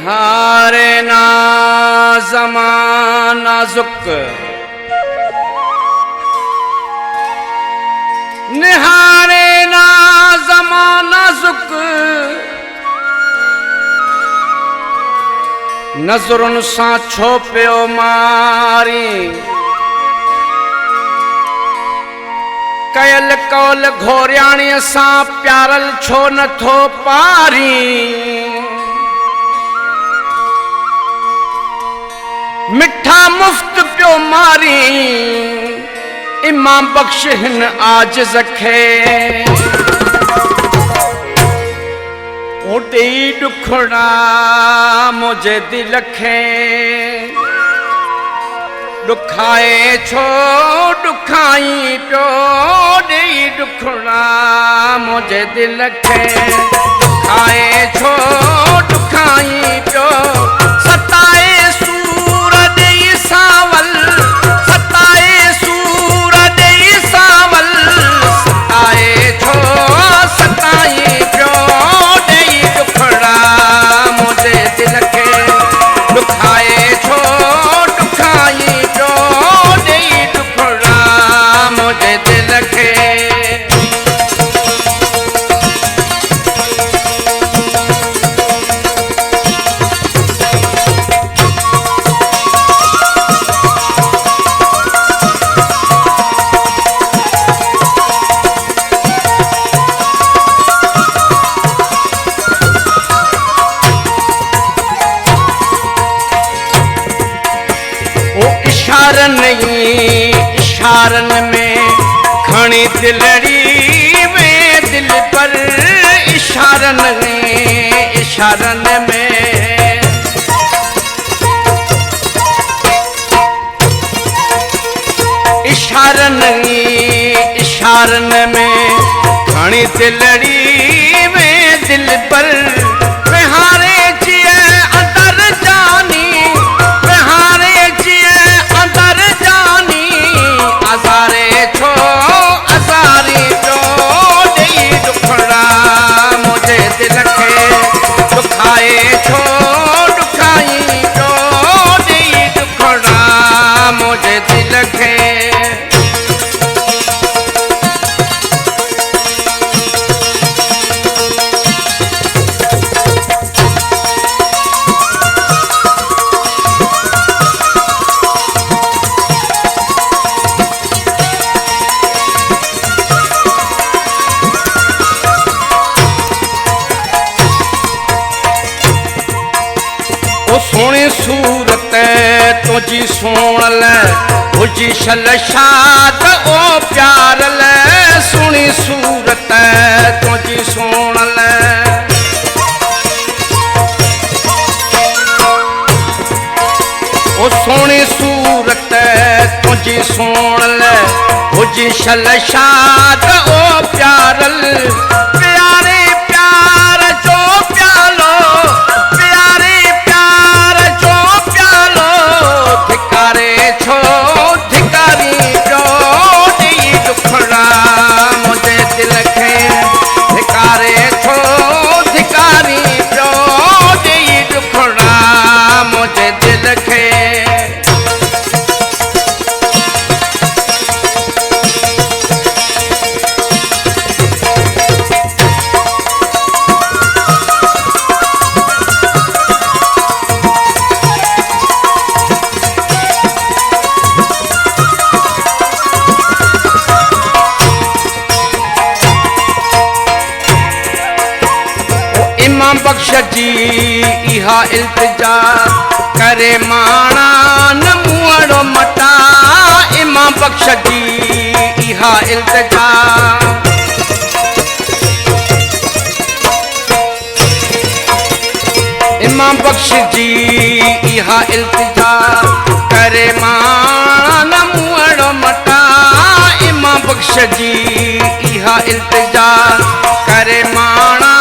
निहारे ना ज़माना ज़ुक, निहारे ना ज़माना ज़ुक, नज़रुन सां छो पियो मारी, कयल कौल घोरियाणीअ सां प्यारल छो नथो पारी। मिठा मुफ्त पियो मारी, इमाम बख्श हिन आजिज़ खे ओॾे ॾुखड़ा मुंहिंजे दिल खे ॾुखाए छो ॾुखाई पियो ॾे ॾुखड़ा मुंहिंजे दिल खे ॾुखाए छो ॾुखाई पियो सताए सूर ॾेई सावल सताए सूर ॾेई सावल सताए छो सताई पियो ॾेई ॾुखड़ा मुंहिंजे दिल खे ॾुखाए छो ॾुखाई पियो ॾेई ॾुखड़ा मुंहिंजे दिल खे। इशारन में खणी दिलड़ी में दिल पर इशारन में इशारन में खणी दिलड़ी में दिल पर विहारे जिए अंदर जानी विहारे जिए अंदर जानी अज़ारे छो अज़ारी पियो ॾेई ॾुखड़ा मुंहिंजे दिल खे ॾुखाए छो ॾुखाई पियो ॾेई ॾुखड़ा मुंहिंजे दिल खे। सोणी सूरत तुझी सोणल हुजी शल शाद ओ प्यारल सोणी सूरत तुझी सोणल ओ सोणी सूरत तुझी सोणल हुजी शल शाद ओ प्यारल प्यारे प्यार जो प्यालो प्यारे धिकारे छो धिकारी पियो ॾेई ॾुखड़ा मुंहिंजे दिल खे धिकारे छो धिकारी पियो ॾेई ॾुखड़ा मुंहिंजे दिल खे। इमाम बख्श जी इहा इल्तिजा करे माणा न मुअड़ो मटा इमाम बख्श जी इहा इल्तिजा इमाम बख्श जी इहा इल्तिजा करे माणा न मुअड़ो मटा इमाम बख्श जी इहा इल्तिजा करे माणा